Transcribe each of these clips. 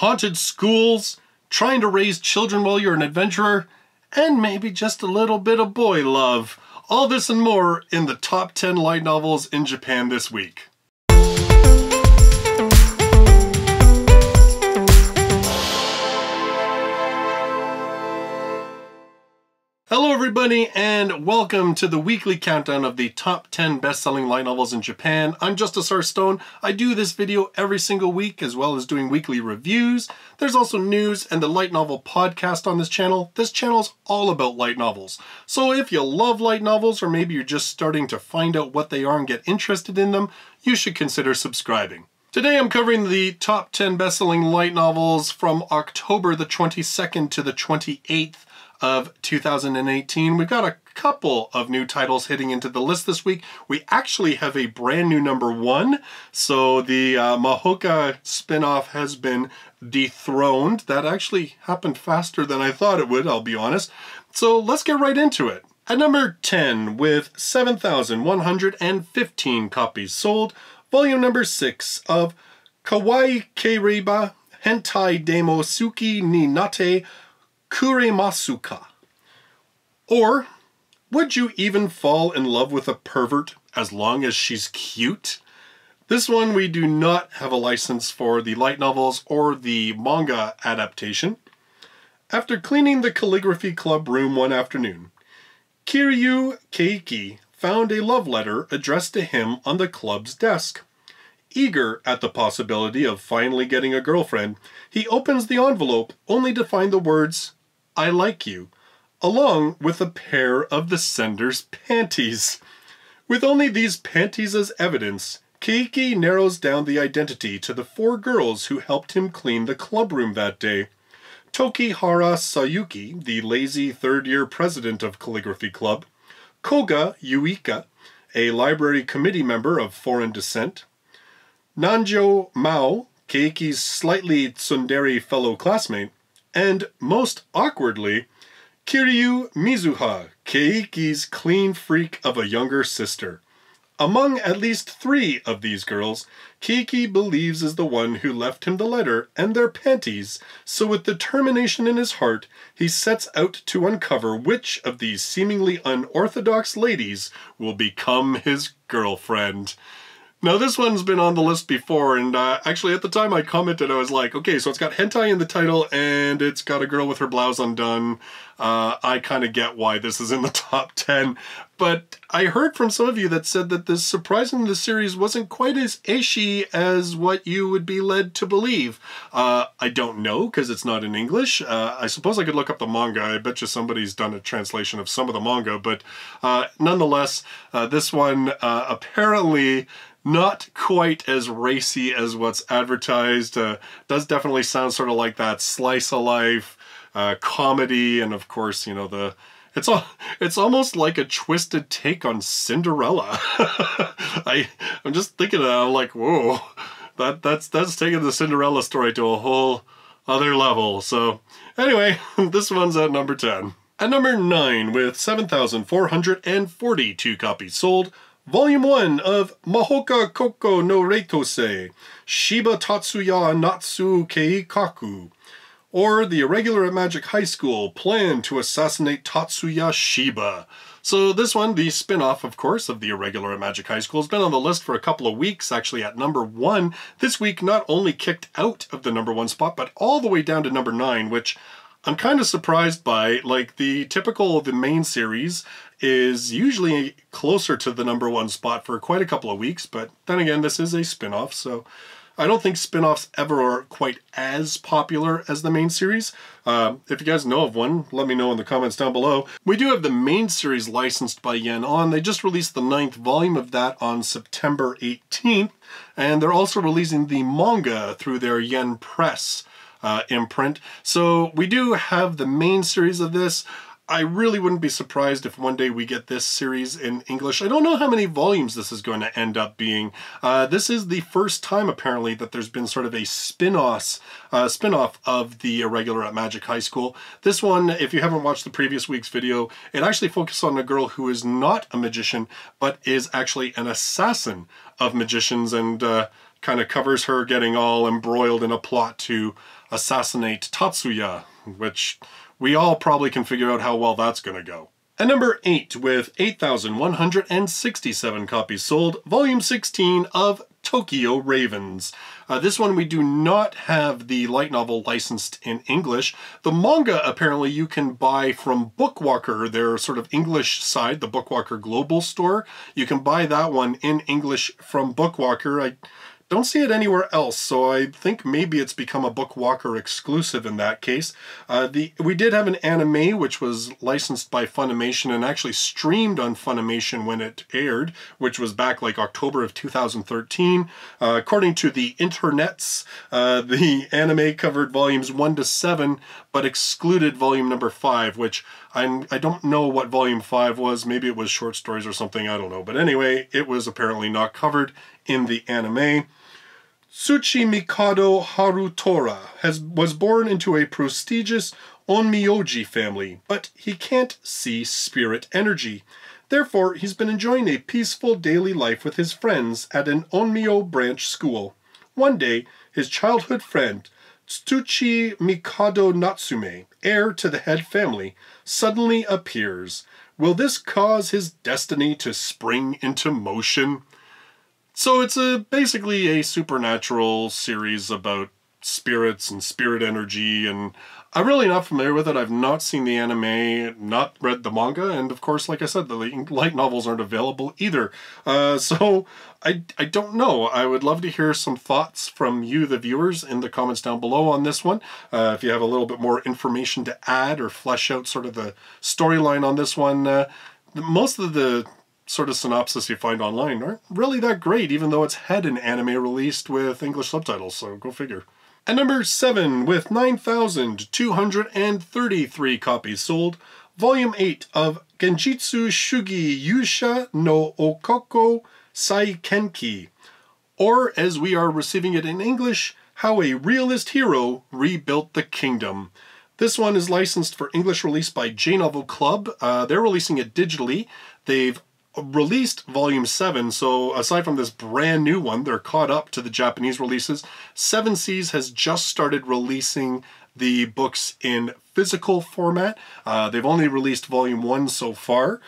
haunted schools, trying to raise children while you're an adventurer, and maybe just a little bit of boy love. All this and more in the top 10 light novels in Japan this week. Hello everybody, and welcome to the weekly countdown of the top 10 best-selling light novels in Japan. I'm Justus R. Stone. I do this video every single week, as well as doing weekly reviews. There's also news and the light novel podcast on this channel. This channel's all about light novels. So if you love light novels, or maybe you're just starting to find out what they are and get interested in them, you should consider subscribing. Today I'm covering the top 10 best-selling light novels from October the 22nd to the 28th of 2018. We've got a couple of new titles hitting into the list this week. We actually have a brand new number 1. So the Mahouka spin-off has been dethroned. That actually happened faster than I thought it would, I'll be honest. So let's get right into it. At number 10, with 7,115 copies sold, volume number 6 of Kawaikereba Hentai de mo Suki ni Natte Kuremasu. Or, would you even fall in love with a pervert as long as she's cute? This one we do not have a license for the light novels or the manga adaptation. After cleaning the calligraphy club room one afternoon, Kiryu Keikaku found a love letter addressed to him on the club's desk. Eager at the possibility of finally getting a girlfriend, he opens the envelope only to find the words, "I like you," along with a pair of the sender's panties. With only these panties as evidence, Keiki narrows down the identity to the 4 girls who helped him clean the clubroom that day. Tokihara Sayuki, the lazy third-year president of Calligraphy Club. Koga Yuika, a library committee member of foreign descent. Nanjo Mao, Keiki's slightly tsundere fellow classmate. And, most awkwardly, Kiryu Mizuha, Keiki's clean freak of a younger sister. Among at least 3 of these girls, Keiki believes is the one who left him the letter and their panties, so with determination in his heart, he sets out to uncover which of these seemingly unorthodox ladies will become his girlfriend. Now this one's been on the list before, and actually at the time I commented, I was like, okay, so it's got hentai in the title and it's got a girl with her blouse undone. I kind of get why this is in the top 10, but I heard from some of you that said that this surprisingly the series wasn't quite as ecchi as what you would be led to believe. I don't know, because it's not in English. I suppose I could look up the manga. I bet you somebody's done a translation of some of the manga, but nonetheless, this one apparently not quite as racy as what's advertised. Does definitely sound sort of like that slice of life comedy, and of course, you know, it's almost like a twisted take on Cinderella. I'm just thinking of that, I'm like, whoa, that's taking the Cinderella story to a whole other level. So anyway, this one's at number 10. At number 9, with 7,442 copies sold, Volume 1 of Mahouka Koko no Rettousei, Shiba Tatsuya Natsu Keikaku, or the Irregular at Magic High School plan to assassinate Tatsuya Shiba. So this one, the spin-off, of course, of the Irregular at Magic High School, has been on the list for a couple of weeks, actually at number 1. This week, not only kicked out of the number 1 spot, but all the way down to number 9, which I'm kind of surprised by. Like, the main series is usually closer to the number 1 spot for quite a couple of weeks, but then again, this is a spin-off, so I don't think spin-offs ever are quite as popular as the main series. If you guys know of one, let me know in the comments down below. We do have the main series licensed by Yen On. They just released the 9th volume of that on September 18th, and they're also releasing the manga through their Yen Press imprint. So we do have the main series of this. I really wouldn't be surprised if one day we get this series in English. I don't know how many volumes this is going to end up being. This is the first time, apparently, that there's been sort of a spin-off of the Irregular at Magic High School. This one, if you haven't watched the previous week's video, it actually focuses on a girl who is not a magician, but is actually an assassin of magicians, and kind of covers her getting all embroiled in a plot to assassinate Tatsuya, which we all probably can figure out how well that's going to go. And number 8, with 8,167 copies sold, Volume 16 of Tokyo Ravens. This one we do not have the light novel licensed in English. The manga apparently you can buy from Bookwalker, their sort of English side, the Bookwalker Global store. You can buy that one in English from Bookwalker. I don't see it anywhere else, so I think maybe it's become a Bookwalker exclusive in that case. We did have an anime which was licensed by Funimation and actually streamed on Funimation when it aired, which was back like October of 2013. According to the internets, the anime covered volumes 1 to 7, but excluded volume number 5, which I don't know what volume 5 was. Maybe it was short stories or something, I don't know. But anyway, it was apparently not covered in the anime. Tsuchi Mikado Harutora was born into a prestigious Onmyoji family, but he can't see spirit energy. Therefore, he's been enjoying a peaceful daily life with his friends at an Onmyo branch school. One day, his childhood friend, Tsuchi Mikado Natsume, heir to the head family, suddenly appears. Will this cause his destiny to spring into motion? So it's basically a supernatural series about spirits and spirit energy, and I'm really not familiar with it. I've not seen the anime, not read the manga, and of course, like I said, the light novels aren't available either. So I don't know. I would love to hear some thoughts from you, the viewers, in the comments down below on this one. If you have a little bit more information to add or flesh out sort of the storyline on this one. Most of the sort of synopsis you find online aren't really that great, even though it's had an anime released with English subtitles, so go figure. And number 7, with 9,233 copies sold, Volume 8 of Genjitsu Shugi Yuusha no Oukoku Saikenki, or as we are receiving it in English, How a Realist Hero Rebuilt the Kingdom. This one is licensed for English release by J-Novel Club. They're releasing it digitally. They've released Volume 7, so aside from this brand new one, they're caught up to the Japanese releases. Seven Seas has just started releasing the books in physical format. They've only released Volume 1 so far.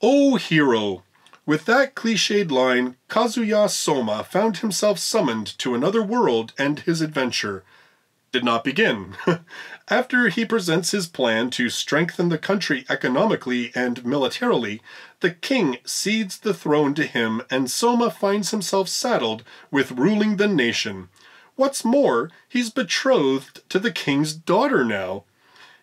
Oh, hero! With that cliched line, Kazuya Soma found himself summoned to another world, and his adventure did not begin. After he presents his plan to strengthen the country economically and militarily, the king cedes the throne to him, and Soma finds himself saddled with ruling the nation. What's more, he's betrothed to the king's daughter now.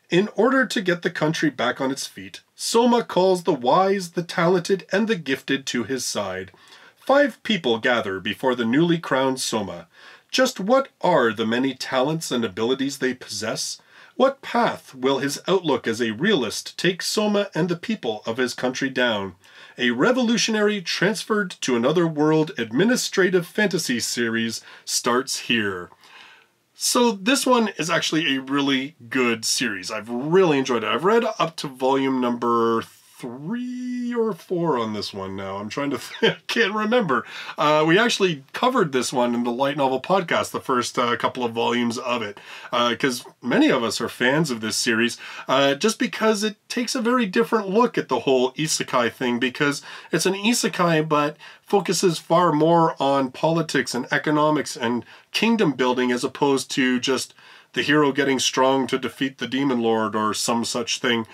In order to get the country back on its feet, Soma calls the wise, the talented, and the gifted to his side. 5 people gather before the newly crowned Soma. Just what are the many talents and abilities they possess? What path will his outlook as a realist take Soma and the people of his country down? A revolutionary transferred to another world administrative fantasy series starts here. So this one is actually a really good series. I've really enjoyed it. I've read up to volume number 3 or 4 on this one now. I'm trying to I can't remember. We actually covered this one in the Light Novel podcast, the first couple of volumes of it, because many of us are fans of this series, just because it takes a very different look at the whole isekai thing, because it's an isekai but focuses far more on politics and economics and kingdom building as opposed to just the hero getting strong to defeat the demon lord or some such thing.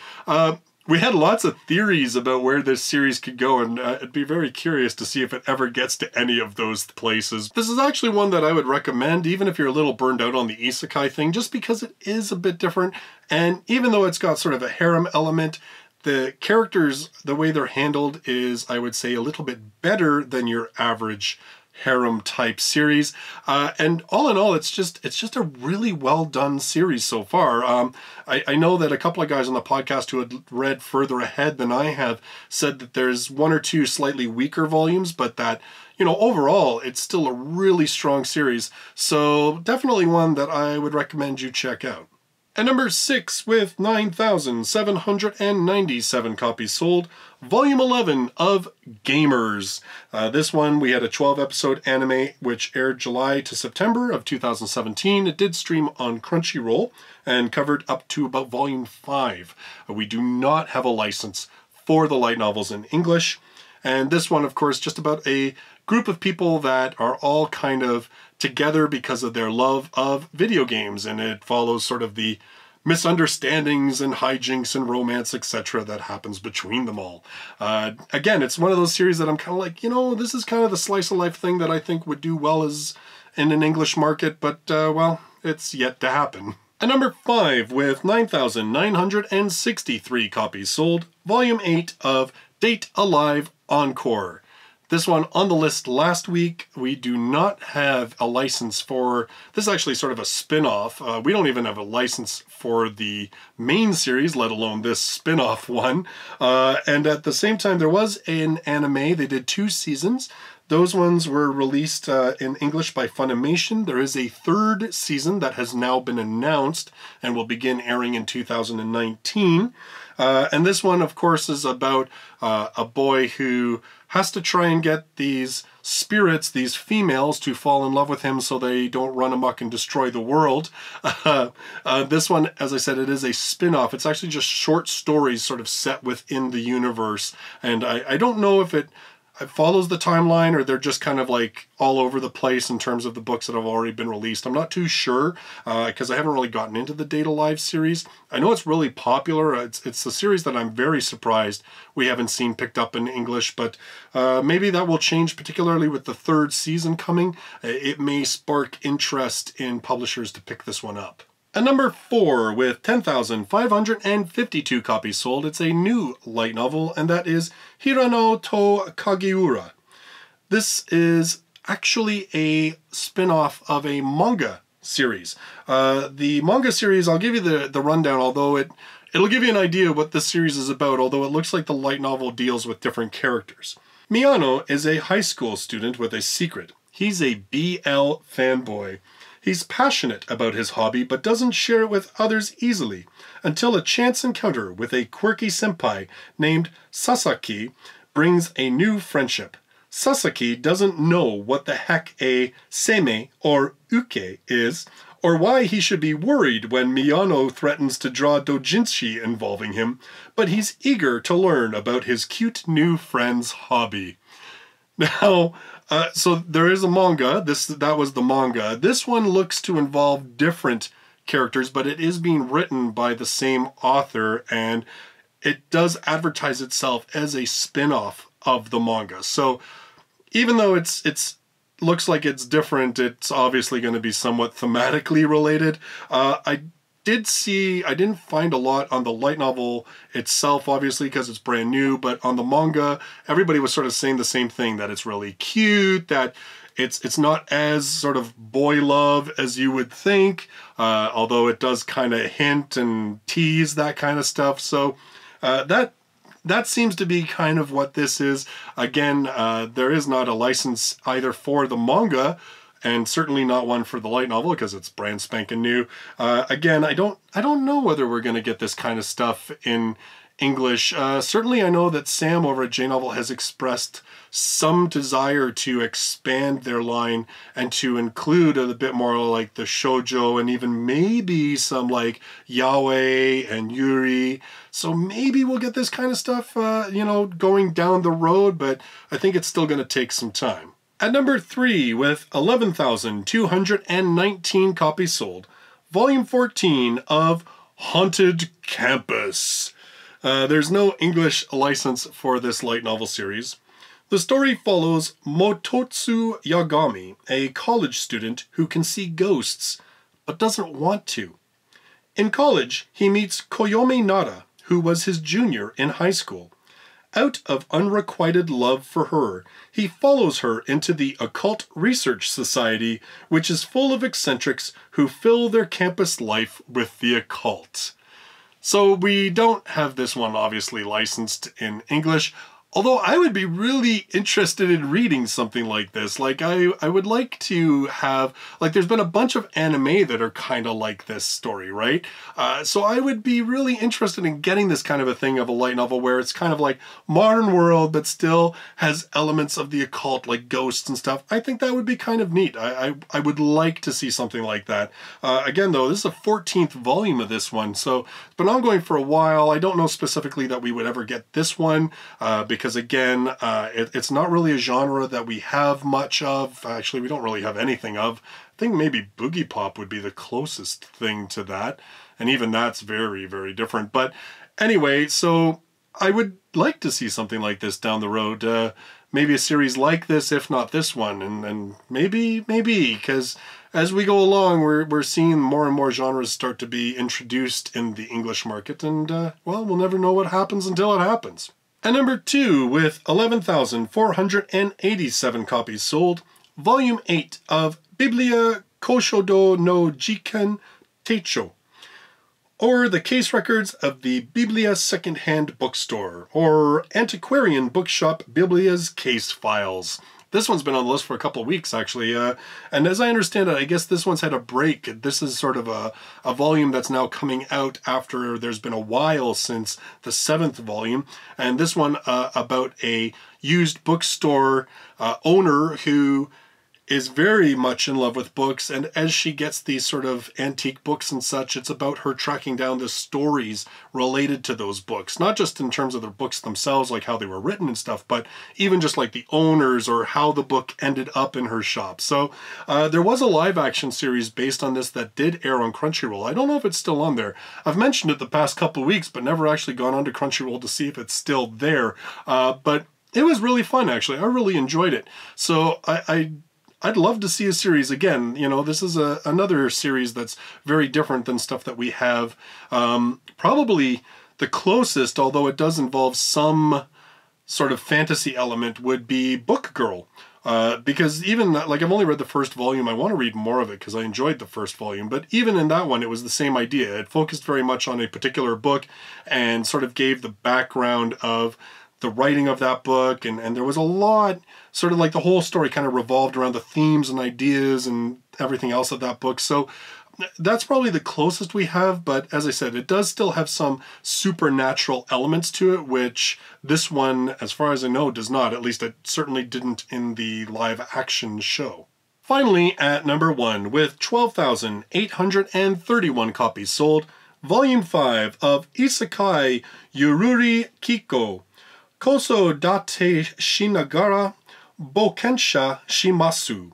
We had lots of theories about where this series could go, and I'd be very curious to see if it ever gets to any of those places. This is actually one that I would recommend, even if you're a little burned out on the isekai thing, just because it is a bit different, and even though it's got sort of a harem element, the characters, the way they're handled is, I would say, a little bit better than your average harem type series, and all in all, it's just a really well done series so far. I know that a couple of guys on the podcast who had read further ahead than I have said that there's 1 or 2 slightly weaker volumes, but that, you know, overall it's still a really strong series. So definitely one that I would recommend you check out. At number 6, with 9,797 copies sold, Volume 11 of Gamers. This one, we had a 12-episode anime which aired July to September of 2017. It did stream on Crunchyroll and covered up to about Volume 5. We do not have a license for the light novels in English. And this one, of course, just about a group of people that are all kind of together because of their love of video games, and it follows sort of the misunderstandings and hijinks and romance, etc. that happens between them all. Again, it's one of those series that I'm kind of like, you know, this is kind of the slice of life thing that I think would do well as in an English market, but well, it's yet to happen. At number 5, with 9,963 copies sold, Volume 8 of Date Alive Encore. This one on the list last week. We do not have a license for, this is actually sort of a spin-off. We don't even have a license for the main series, let alone this spin-off one. And at the same time, there was an anime. They did 2 seasons. Those ones were released in English by Funimation. There is a 3rd season that has now been announced and will begin airing in 2019. And this one, of course, is about a boy who has to try and get these spirits, these females, to fall in love with him so they don't run amok and destroy the world. This one, as I said, it is a spin-off. It's actually just short stories sort of set within the universe. And I don't know if it follows the timeline or they're just kind of like all over the place in terms of the books that have already been released. I'm not too sure because I haven't really gotten into the Date Alive series. I know it's really popular. It's a series that I'm very surprised we haven't seen picked up in English, but maybe that will change, particularly with the 3rd season coming. It may spark interest in publishers to pick this one up. At number 4, with 10,552 copies sold, it's a new light novel, and that is Hirano to Kageura. This is actually a spin-off of a manga series. The manga series, I'll give you the rundown, although it'll give you an idea what this series is about, although it looks like the light novel deals with different characters. Miyano is a high school student with a secret. He's a BL fanboy. He's passionate about his hobby, but doesn't share it with others easily, until a chance encounter with a quirky senpai named Sasaki brings a new friendship. Sasaki doesn't know what the heck a seimei, or uke, is, or why he should be worried when Miyano threatens to draw doujinshi involving him, but he's eager to learn about his cute new friend's hobby. Now, so there is a manga. That was the manga. This one looks to involve different characters, but it is being written by the same author, and it does advertise itself as a spin-off of the manga. So even though it's looks like it's different, it's obviously going to be somewhat thematically related. I didn't find a lot on the light novel itself, obviously, because it's brand new, but on the manga, everybody was sort of saying the same thing, that it's really cute, that it's not as sort of boy love as you would think, although it does kind of hint and tease that kind of stuff. So that seems to be kind of what this is. Again, there is not a license either for the manga, and certainly not one for the light novel because it's brand spanking new. Again, I don't know whether we're going to get this kind of stuff in English. Certainly I know that Sam over at J-Novel has expressed some desire to expand their line and to include a bit more like the shoujo and even maybe some like yaoi and yuri. So maybe we'll get this kind of stuff, you know, going down the road, but I think it's still going to take some time. At number 3, with 11,219 copies sold, Volume 14 of Haunted Campus. There's no English license for this light novel series. The story follows Mototsu Yagami, a college student who can see ghosts, but doesn't want to. In college, he meets Koyomi Nara, who was his junior in high school. Out of unrequited love for her, he follows her into the Occult Research Society, which is full of eccentrics who fill their campus life with the occult. So we don't have this one obviously licensed in English, Although I would be really interested in reading something like this. Like, I would like to have, like, there's been a bunch of anime that are kind of like this story, right? So I would be really interested in getting this kind of a thing of a light novel where it's kind of like modern world, but still has elements of the occult, like ghosts and stuff. I think that would be kind of neat. I would like to see something like that. Again, though, this is the 14th volume of this one, so it's been ongoing for a while. I don't know specifically that we would ever get this one, because again, it's not really a genre that we have much of. Actually, we don't really have anything of. I think maybe Boogie Pop would be the closest thing to that, and even that's very, very different. But anyway, so I would like to see something like this down the road. Maybe a series like this, if not this one, and maybe, because as we go along, we're seeing more and more genres start to be introduced in the English market, and well, we'll never know what happens until it happens. And number 2, with 11,487 copies sold, Volume 8 of Biblia Koshodo no Jiken Teicho, or the case records of the Biblia second-hand bookstore, or antiquarian bookshop Biblia's case files. This one's been on the list for a couple of weeks, actually, and as I understand it, I guess this one's had a break. This is sort of a volume that's now coming out after there's been a while since the 7th volume, and this one about a used bookstore owner who is very much in love with books, and as she gets these sort of antique books and such, it's about her tracking down the stories related to those books, not just in terms of the books themselves, like how they were written and stuff, but even just like the owners or how the book ended up in her shop. So there was a live action series based on this that did air on Crunchyroll. I don't know if it's still on there. I've mentioned it the past couple of weeks, but never actually gone onto Crunchyroll to see if it's still there. But it was really fun, actually. I really enjoyed it. So I'd love to see a series again. You know, this is another series that's very different than stuff that we have. Probably the closest, although it does involve some sort of fantasy element, would be Book Girl. Because even, like, I've only read the first volume. I want to read more of it because I enjoyed the first volume. But even in that one, it was the same idea. It focused very much on a particular book and sort of gave the background of the writing of that book, and there was a lot, sort of like the whole story kind of revolved around the themes and ideas and everything else of that book. So that's probably the closest we have, but as I said, it does still have some supernatural elements to it, which this one, as far as I know, does not. At least it certainly didn't in the live action show. Finally, at number 1, with 12,831 copies sold, Volume 5 of Isekai Yururi Kiko, Koso date shinagara bokensha shimasu,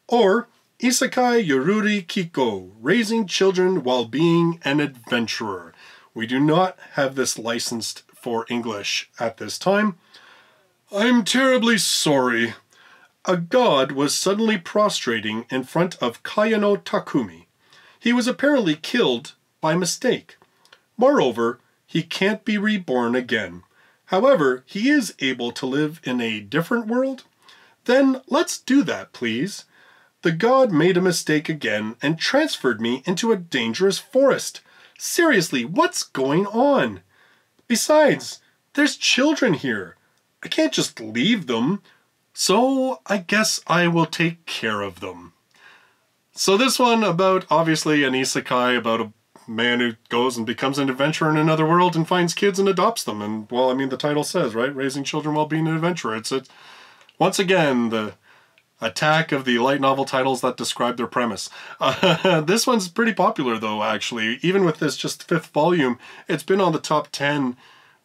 or Isekai Yururi Kiko, Raising Children While Being an Adventurer. We do not have this licensed for English at this time. I'm terribly sorry. A god was suddenly prostrating in front of Kayano Takumi. He was apparently killed by mistake. Moreover, he can't be reborn again. However, he is able to live in a different world? Then let's do that, please. The god made a mistake again and transferred me into a dangerous forest. Seriously, what's going on? Besides, there's children here. I can't just leave them. So I guess I will take care of them. So this one about, obviously, an isekai about a man who goes and becomes an adventurer in another world and finds kids and adopts them. And, well, I mean, the title says, right? Raising children while being an adventurer. It's once again, the attack of the light novel titles that describe their premise. This one's pretty popular, though, actually. Even with this just 5th volume, it's been on the top 10.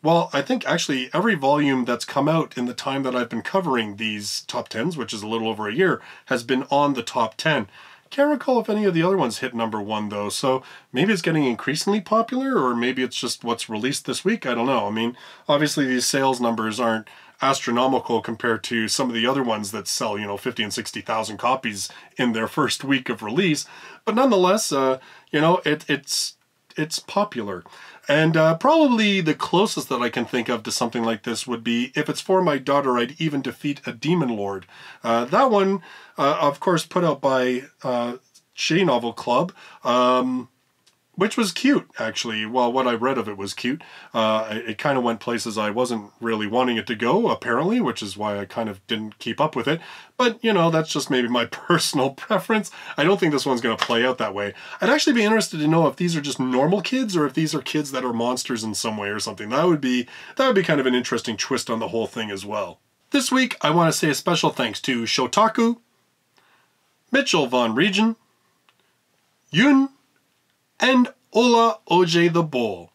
Well, I think actually every volume that's come out in the time that I've been covering these top 10s, which is a little over a year, has been on the top 10. Can't recall if any of the other ones hit number 1, though, so maybe it's getting increasingly popular, or maybe it's just what's released this week. I don't know. I mean, obviously these sales numbers aren't astronomical compared to some of the other ones that sell, 50 and 60,000 copies in their first week of release, but nonetheless, it's popular. And probably the closest that I can think of to something like this would be, if it's for my daughter, I'd even defeat a demon lord. That one, of course, put out by J Novel Club, which was cute, actually. Well, what I read of it was cute. It kind of went places I wasn't really wanting it to go, apparently, which is why I kind of didn't keep up with it. But, you know, that's just maybe my personal preference. I don't think this one's going to play out that way. I'd actually be interested to know if these are just normal kids or if these are kids that are monsters in some way or something. That would be kind of an interesting twist on the whole thing as well. This week, I want to say a special thanks to Shotaku, Mitchell Von Regen, Yun, and Ola OJ the Bull,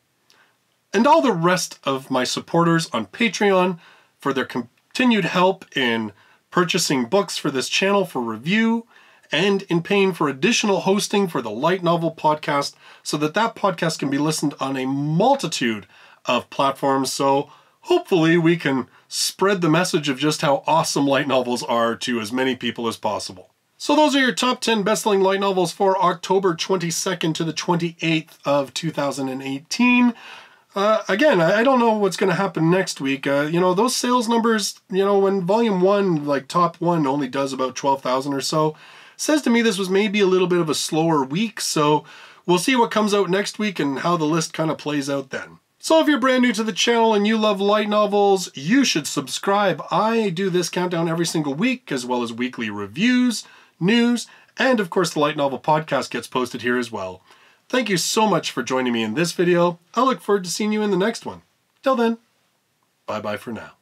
and all the rest of my supporters on Patreon for their continued help in purchasing books for this channel for review and in paying for additional hosting for the Light Novel podcast so that podcast can be listened on a multitude of platforms. So hopefully we can spread the message of just how awesome light novels are to as many people as possible. So those are your top 10 best-selling light novels for October 22nd to the 28th of 2018. Again, I don't know what's going to happen next week. You know, those sales numbers, you know, when Volume 1, like top 1, only does about 12,000 or so, says to me this was maybe a little bit of a slower week, so we'll see what comes out next week and how the list kind of plays out then. So if you're brand new to the channel and you love light novels, you should subscribe. I do this countdown every single week, as well as weekly reviews, news, and of course the Light Novel podcast gets posted here as well. Thank you so much for joining me in this video. I look forward to seeing you in the next one. Till then, bye-bye for now.